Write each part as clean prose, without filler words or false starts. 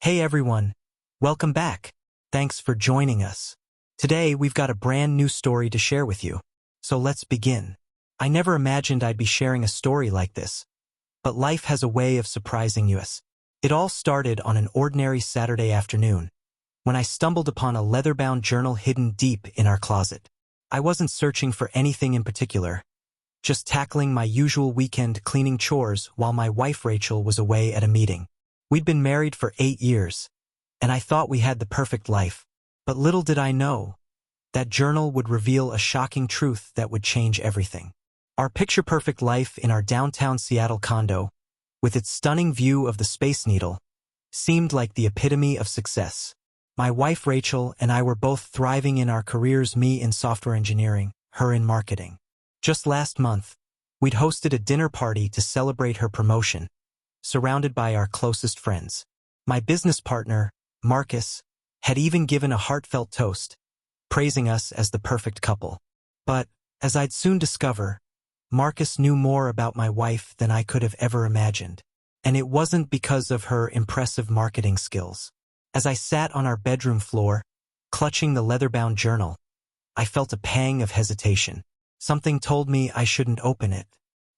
Hey everyone, welcome back. Thanks for joining us. Today we've got a brand new story to share with you. So let's begin. I never imagined I'd be sharing a story like this, but life has a way of surprising us. It all started on an ordinary Saturday afternoon, when I stumbled upon a leather-bound journal hidden deep in our closet. I wasn't searching for anything in particular, just tackling my usual weekend cleaning chores while my wife Rachel was away at a meeting. We'd been married for 8 years, and I thought we had the perfect life. But little did I know, that journal would reveal a shocking truth that would change everything. Our picture-perfect life in our downtown Seattle condo, with its stunning view of the Space Needle, seemed like the epitome of success. My wife Rachel and I were both thriving in our careers, me in software engineering, her in marketing. Just last month, we'd hosted a dinner party to celebrate her promotion, surrounded by our closest friends. My business partner, Marcus, had even given a heartfelt toast, praising us as the perfect couple. But, as I'd soon discover, Marcus knew more about my wife than I could have ever imagined. And it wasn't because of her impressive marketing skills. As I sat on our bedroom floor, clutching the leather-bound journal, I felt a pang of hesitation. Something told me I shouldn't open it,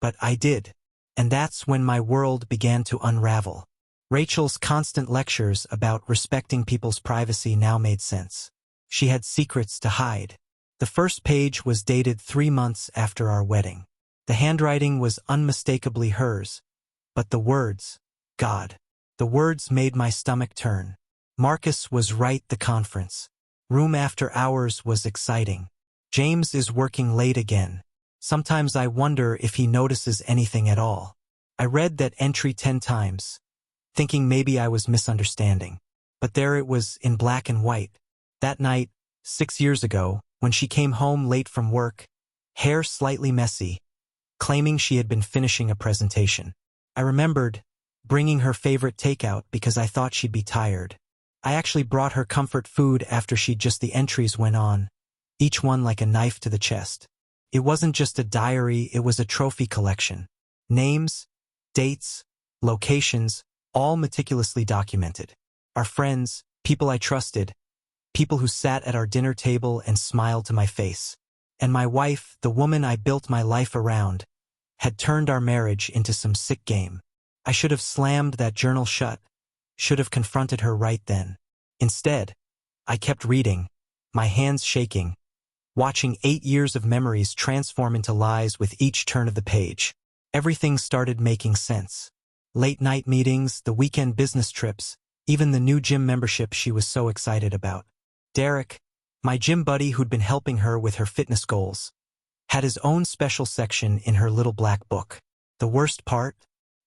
but I did. And that's when my world began to unravel. Rachel's constant lectures about respecting people's privacy now made sense. She had secrets to hide. The first page was dated 3 months after our wedding. The handwriting was unmistakably hers, but the words, God. The words made my stomach turn. Marcus was right, the conference. Room after hours was exciting. James is working late again. Sometimes I wonder if he notices anything at all. I read that entry 10 times, thinking maybe I was misunderstanding. But there it was in black and white. That night, 6 years ago, when she came home late from work, hair slightly messy, claiming she had been finishing a presentation. I remembered bringing her favorite takeout because I thought she'd be tired. I actually brought her comfort food after the entries went on, each one like a knife to the chest. It wasn't just a diary, it was a trophy collection. Names, dates, locations, all meticulously documented. Our friends, people I trusted, people who sat at our dinner table and smiled to my face. And my wife, the woman I built my life around, had turned our marriage into some sick game. I should have slammed that journal shut, should have confronted her right then. Instead, I kept reading, my hands shaking, watching 8 years of memories transform into lies with each turn of the page. Everything started making sense. Late-night meetings, the weekend business trips, even the new gym membership she was so excited about. Derek, my gym buddy who'd been helping her with her fitness goals, had his own special section in her little black book. The worst part?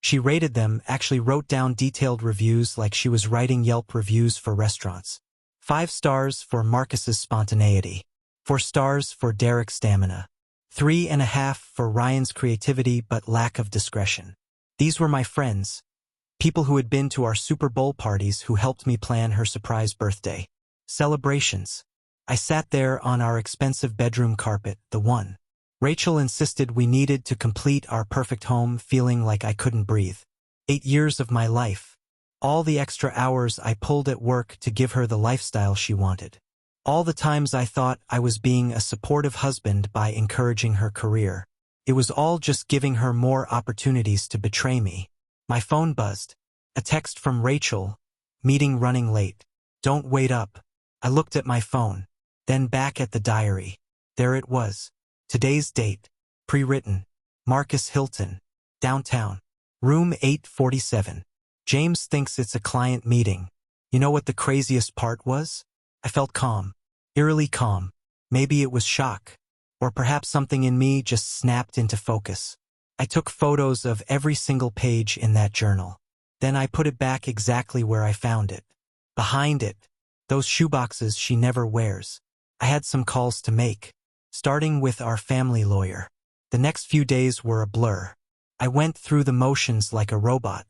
She rated them, actually wrote down detailed reviews like she was writing Yelp reviews for restaurants. 5 stars for Marcus's spontaneity. 4 stars for Derek's stamina. 3.5 for Ryan's creativity but lack of discretion. These were my friends, people who had been to our Super Bowl parties, who helped me plan her surprise birthday celebrations. I sat there on our expensive bedroom carpet, the one Rachel insisted we needed to complete our perfect home, feeling like I couldn't breathe. 8 years of my life. All the extra hours I pulled at work to give her the lifestyle she wanted. All the times I thought I was being a supportive husband by encouraging her career. It was all just giving her more opportunities to betray me. My phone buzzed. A text from Rachel. Meeting running late. Don't wait up. I looked at my phone, then back at the diary. There it was. Today's date. Pre-written. Marcus Hilton. Downtown. Room 847. James thinks it's a client meeting. You know what the craziest part was? I felt calm. Eerily calm. Maybe it was shock. Or perhaps something in me just snapped into focus. I took photos of every single page in that journal. Then I put it back exactly where I found it. Behind it, those shoeboxes she never wears. I had some calls to make, starting with our family lawyer. The next few days were a blur. I went through the motions like a robot.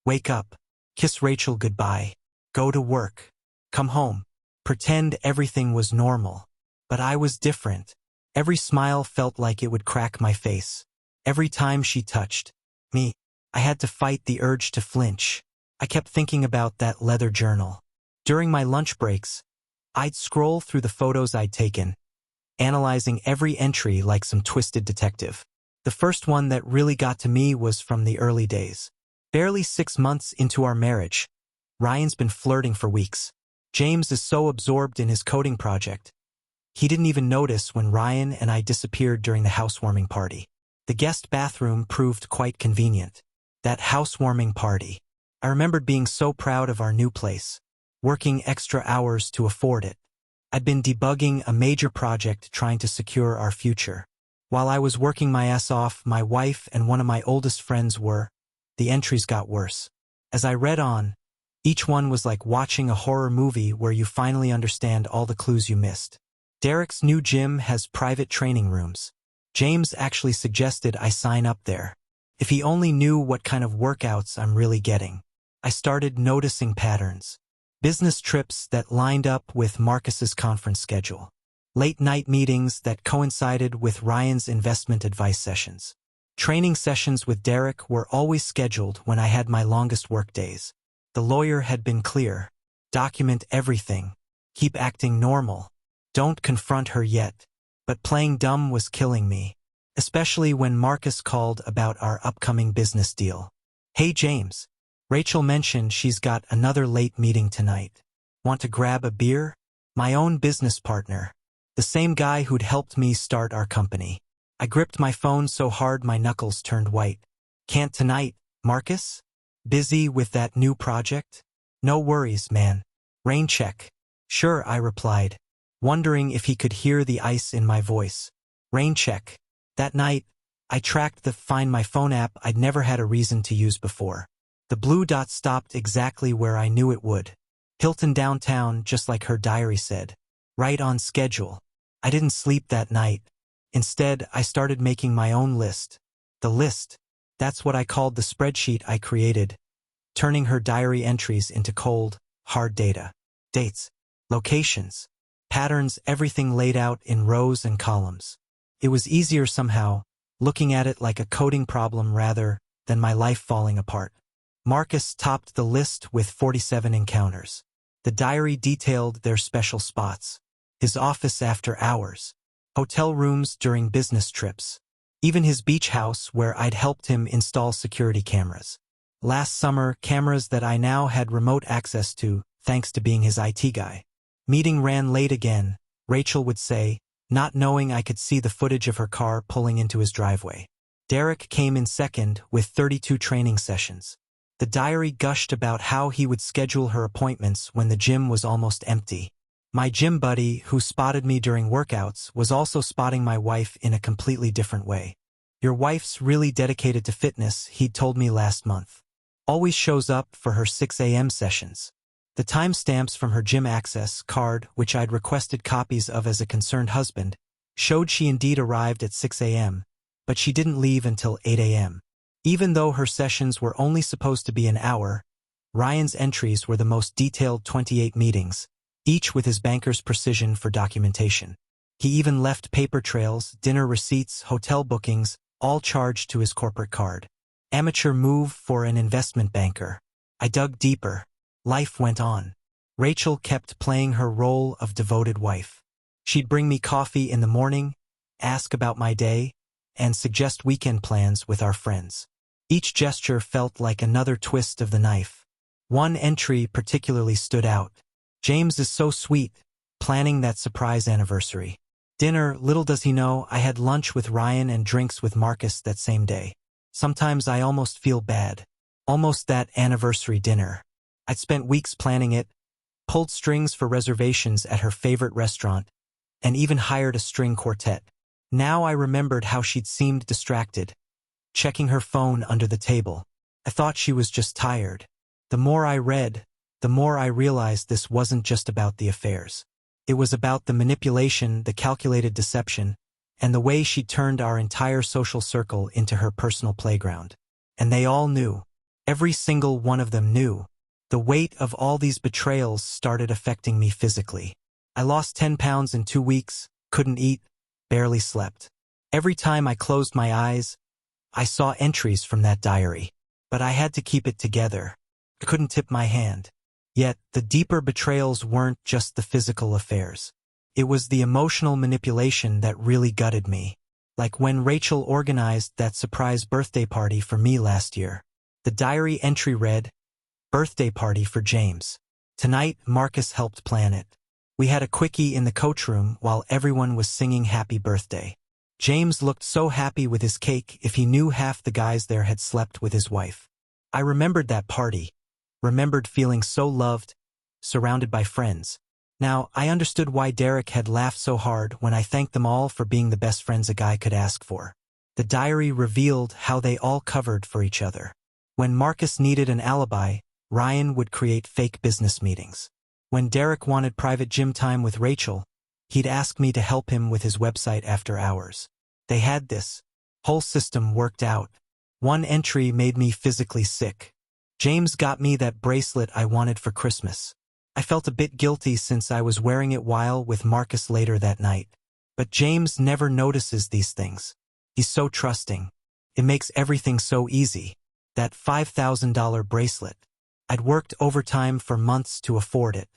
Wake up, kiss Rachel goodbye, go to work, come home, pretend everything was normal. But I was different. Every smile felt like it would crack my face. Every time she touched me, I had to fight the urge to flinch. I kept thinking about that leather journal. During my lunch breaks, I'd scroll through the photos I'd taken, analyzing every entry like some twisted detective. The first one that really got to me was from the early days. Barely 6 months into our marriage, Ryan's been flirting for weeks. James is so absorbed in his coding project, he didn't even notice when Ryan and I disappeared during the housewarming party. The guest bathroom proved quite convenient. That housewarming party. I remembered being so proud of our new place, working extra hours to afford it. I'd been debugging a major project trying to secure our future. While I was working my ass off, my wife and one of my oldest friends were. The entries got worse. As I read on, each one was like watching a horror movie where you finally understand all the clues you missed. Derek's new gym has private training rooms. James actually suggested I sign up there. If he only knew what kind of workouts I'm really getting. I started noticing patterns. Business trips that lined up with Marcus's conference schedule. Late-night meetings that coincided with Ryan's investment advice sessions. Training sessions with Derek were always scheduled when I had my longest work days. The lawyer had been clear. Document everything. Keep acting normal. Don't confront her yet. But playing dumb was killing me. Especially when Marcus called about our upcoming business deal. Hey James. Rachel mentioned she's got another late meeting tonight. Want to grab a beer? My own business partner. The same guy who'd helped me start our company. I gripped my phone so hard my knuckles turned white. Can't tonight, Marcus? Busy with that new project? No worries, man. Rain check. Sure, I replied, wondering if he could hear the ice in my voice. Rain check. That night, I tracked the Find My Phone app I'd never had a reason to use before. The blue dot stopped exactly where I knew it would. Hilton downtown, just like her diary said. Right on schedule. I didn't sleep that night. Instead, I started making my own list. The list. That's what I called the spreadsheet I created, turning her diary entries into cold, hard data. Dates, locations, patterns, everything laid out in rows and columns. It was easier somehow, looking at it like a coding problem rather than my life falling apart. Marcus topped the list with 47 encounters. The diary detailed their special spots. His office after hours. Hotel rooms during business trips. Even his beach house where I'd helped him install security cameras. Last summer, cameras that I now had remote access to, thanks to being his IT guy. Meeting ran late again, Rachel would say, not knowing I could see the footage of her car pulling into his driveway. Derek came in second with 32 training sessions. The diary gushed about how he would schedule her appointments when the gym was almost empty. My gym buddy, who spotted me during workouts, was also spotting my wife in a completely different way. Your wife's really dedicated to fitness, he'd told me last month. Always shows up for her 6 a.m. sessions. The timestamps from her gym access card, which I'd requested copies of as a concerned husband, showed she indeed arrived at 6 a.m., but she didn't leave until 8 a.m. Even though her sessions were only supposed to be an hour, Ryan's entries were the most detailed 28 meetings, each with his banker's precision for documentation. He even left paper trails, dinner receipts, hotel bookings, all charged to his corporate card. Amateur move for an investment banker. I dug deeper. Life went on. Rachel kept playing her role of devoted wife. She'd bring me coffee in the morning, ask about my day, and suggest weekend plans with our friends. Each gesture felt like another twist of the knife. One entry particularly stood out. James is so sweet, planning that surprise anniversary. Dinner, little does he know, I had lunch with Ryan and drinks with Marcus that same day. Sometimes I almost feel bad. Almost that anniversary dinner. I'd spent weeks planning it, pulled strings for reservations at her favorite restaurant, and even hired a string quartet. Now I remembered how she'd seemed distracted, checking her phone under the table. I thought she was just tired. The more I read, the more I realized this wasn't just about the affairs. It was about the manipulation, the calculated deception, and the way she turned our entire social circle into her personal playground. And they all knew. Every single one of them knew. The weight of all these betrayals started affecting me physically. I lost 10 pounds in 2 weeks, couldn't eat, barely slept. Every time I closed my eyes, I saw entries from that diary. But I had to keep it together. I couldn't tip my hand. Yet, the deeper betrayals weren't just the physical affairs. It was the emotional manipulation that really gutted me. Like when Rachel organized that surprise birthday party for me last year. The diary entry read, "Birthday party for James. Tonight, Marcus helped plan it. We had a quickie in the coach room while everyone was singing happy birthday. James looked so happy with his cake if he knew half the guys there had slept with his wife." I remembered that party. Remembered feeling so loved, surrounded by friends. Now, I understood why Derek had laughed so hard when I thanked them all for being the best friends a guy could ask for. The diary revealed how they all covered for each other. When Marcus needed an alibi, Ryan would create fake business meetings. When Derek wanted private gym time with Rachel, he'd ask me to help him with his website after hours. They had this whole system worked out. One entry made me physically sick. James got me that bracelet I wanted for Christmas. I felt a bit guilty since I was wearing it while with Marcus later that night. But James never notices these things. He's so trusting. It makes everything so easy. That $5,000 bracelet. I'd worked overtime for months to afford it.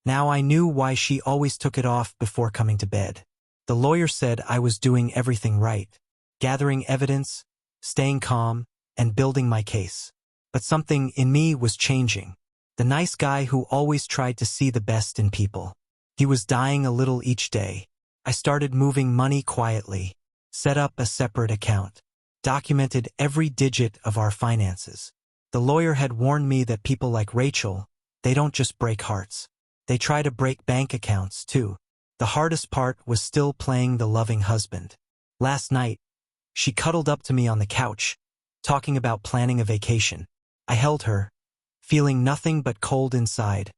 Now I knew why she always took it off before coming to bed. The lawyer said I was doing everything right. Gathering evidence, staying calm, and building my case. But something in me was changing. The nice guy who always tried to see the best in people. He was dying a little each day. I started moving money quietly. Set up a separate account. Documented every digit of our finances. The lawyer had warned me that people like Rachel, they don't just break hearts. They try to break bank accounts, too. The hardest part was still playing the loving husband. Last night, she cuddled up to me on the couch, talking about planning a vacation. I held her, feeling nothing but cold inside,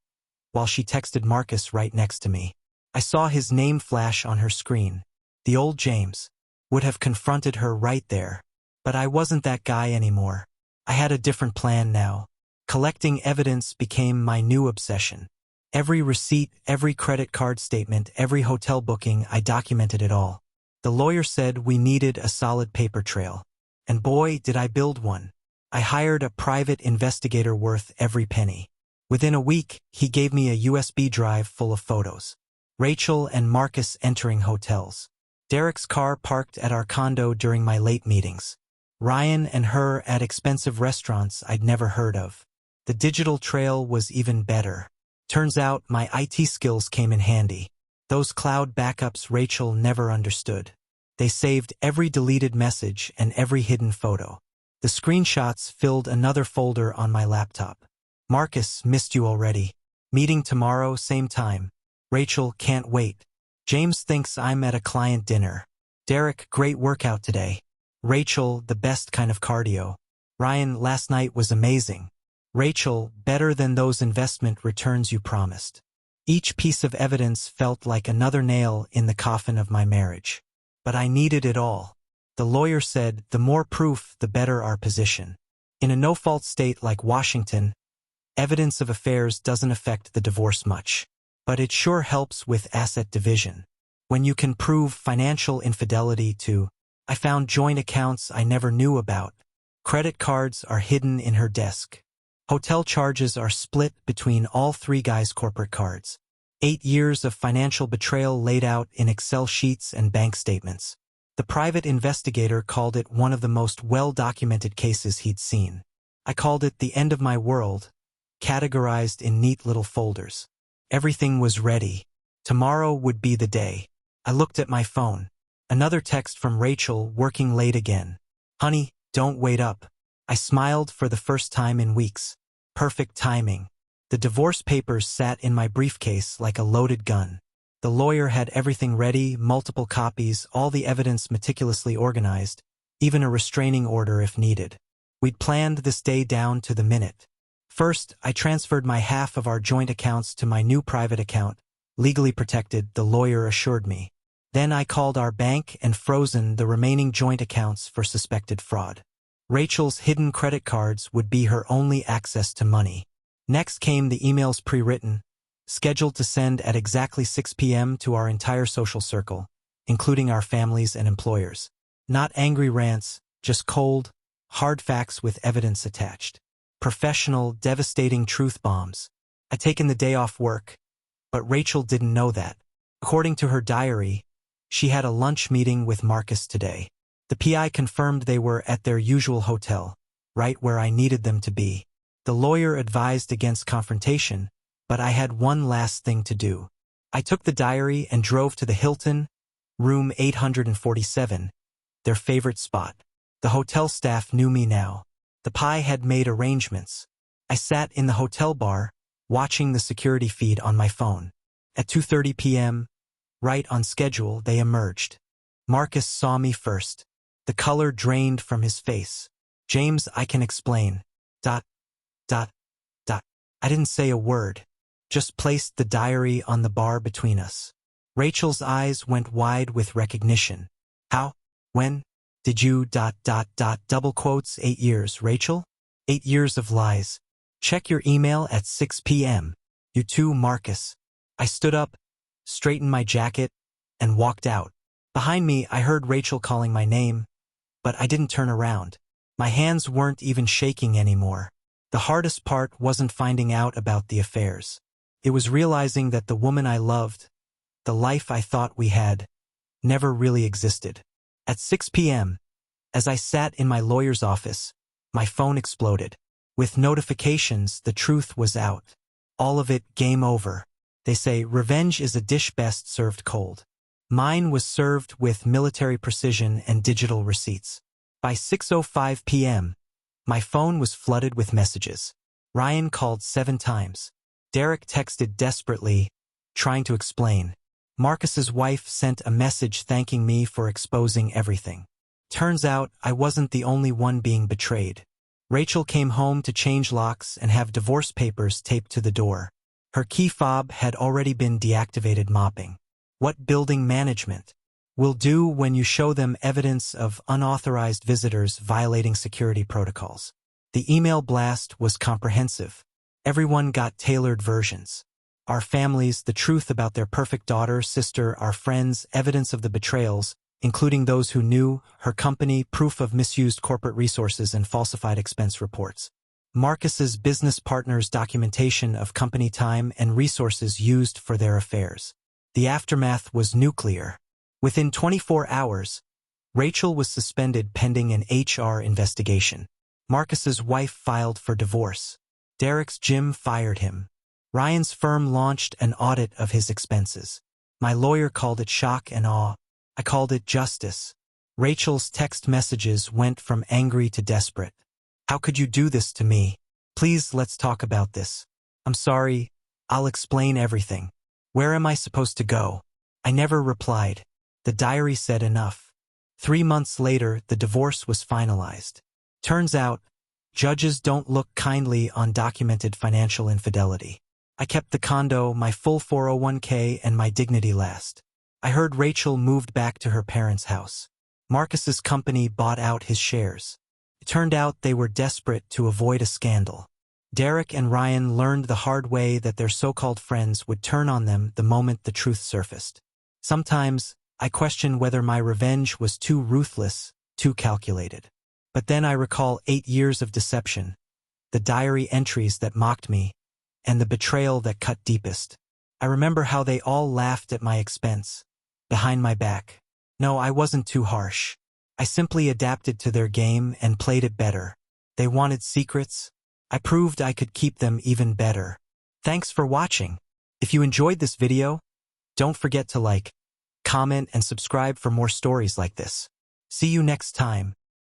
while she texted Marcus right next to me. I saw his name flash on her screen. The old James would have confronted her right there. But I wasn't that guy anymore. I had a different plan now. Collecting evidence became my new obsession. Every receipt, every credit card statement, every hotel booking, I documented it all. The lawyer said we needed a solid paper trail. And boy, did I build one. I hired a private investigator worth every penny. Within a week, he gave me a USB drive full of photos. Rachel and Marcus entering hotels. Derek's car parked at our condo during my late meetings. Ryan and her at expensive restaurants I'd never heard of. The digital trail was even better. Turns out my IT skills came in handy. Those cloud backups Rachel never understood. They saved every deleted message and every hidden photo. The screenshots filled another folder on my laptop. Marcus, missed you already. Meeting tomorrow, same time. Rachel, can't wait. James thinks I'm at a client dinner. Derek, great workout today. Rachel, the best kind of cardio. Ryan, last night was amazing. Rachel, better than those investment returns you promised. Each piece of evidence felt like another nail in the coffin of my marriage. But I needed it all. The lawyer said, the more proof, the better our position. In a no-fault state like Washington, evidence of affairs doesn't affect the divorce much. But it sure helps with asset division. When you can prove financial infidelity too. I found joint accounts I never knew about. Credit cards are hidden in her desk. Hotel charges are split between all three guys' corporate cards. 8 years of financial betrayal laid out in Excel sheets and bank statements. The private investigator called it one of the most well-documented cases he'd seen. I called it the end of my world, categorized in neat little folders. Everything was ready. Tomorrow would be the day. I looked at my phone. Another text from Rachel, working late again. Honey, don't wait up. I smiled for the first time in weeks. Perfect timing. The divorce papers sat in my briefcase like a loaded gun. The lawyer had everything ready, multiple copies, all the evidence meticulously organized, even a restraining order if needed. We'd planned this day down to the minute. First, I transferred my half of our joint accounts to my new private account, legally protected, the lawyer assured me. Then I called our bank and frozen the remaining joint accounts for suspected fraud. Rachel's hidden credit cards would be her only access to money. Next came the emails pre-written, scheduled to send at exactly 6 p.m. to our entire social circle, including our families and employers. Not angry rants, just cold, hard facts with evidence attached. Professional, devastating truth bombs. I'd taken the day off work, but Rachel didn't know that. According to her diary, she had a lunch meeting with Marcus today. The PI confirmed they were at their usual hotel, right where I needed them to be. The lawyer advised against confrontation, but I had one last thing to do. I took the diary and drove to the Hilton, room 847, their favorite spot. The hotel staff knew me now. The PI had made arrangements. I sat in the hotel bar, watching the security feed on my phone. At 2:30 p.m., right on schedule, they emerged. Marcus saw me first. The color drained from his face. "James, I can explain. ... I didn't say a word. Just placed the diary on the bar between us. Rachel's eyes went wide with recognition. "How? When? Did you ... double quotes, 8 years, Rachel? 8 years of lies. Check your email at 6 p.m. You too, Marcus." I stood up, straightened my jacket, and walked out. Behind me, I heard Rachel calling my name, but I didn't turn around. My hands weren't even shaking anymore. The hardest part wasn't finding out about the affairs. It was realizing that the woman I loved, the life I thought we had, never really existed. At 6 p.m., as I sat in my lawyer's office, my phone exploded. With notifications, the truth was out. All of it game over. They say revenge is a dish best served cold. Mine was served with military precision and digital receipts. By 6:05 p.m., my phone was flooded with messages. Ryan called 7 times. Derek texted desperately, trying to explain. Marcus's wife sent a message thanking me for exposing everything. Turns out I wasn't the only one being betrayed. Rachel came home to change locks and have divorce papers taped to the door. Her key fob had already been deactivated mopping. What building management will do when you show them evidence of unauthorized visitors violating security protocols? The email blast was comprehensive. Everyone got tailored versions. Our families, the truth about their perfect daughter, sister, our friends, evidence of the betrayals, including those who knew, her company, proof of misused corporate resources and falsified expense reports. Marcus's business partners' documentation of company time and resources used for their affairs. The aftermath was nuclear. Within 24 hours, Rachel was suspended pending an HR investigation. Marcus's wife filed for divorce. Derek's gym fired him. Ryan's firm launched an audit of his expenses. My lawyer called it shock and awe. I called it justice. Rachel's text messages went from angry to desperate. "How could you do this to me? Please, let's talk about this. I'm sorry. I'll explain everything. Where am I supposed to go?" I never replied. The diary said enough. 3 months later, the divorce was finalized. Turns out, judges don't look kindly on documented financial infidelity. I kept the condo, my full 401k, and my dignity last. I heard Rachel moved back to her parents' house. Marcus's company bought out his shares. It turned out they were desperate to avoid a scandal. Derek and Ryan learned the hard way that their so-called friends would turn on them the moment the truth surfaced. Sometimes, I question whether my revenge was too ruthless, too calculated. But then I recall 8 years of deception, the diary entries that mocked me, and the betrayal that cut deepest. I remember how they all laughed at my expense, behind my back. No, I wasn't too harsh. I simply adapted to their game and played it better. They wanted secrets. I proved I could keep them even better. Thanks for watching. If you enjoyed this video, don't forget to like, comment, and subscribe for more stories like this. See you next time.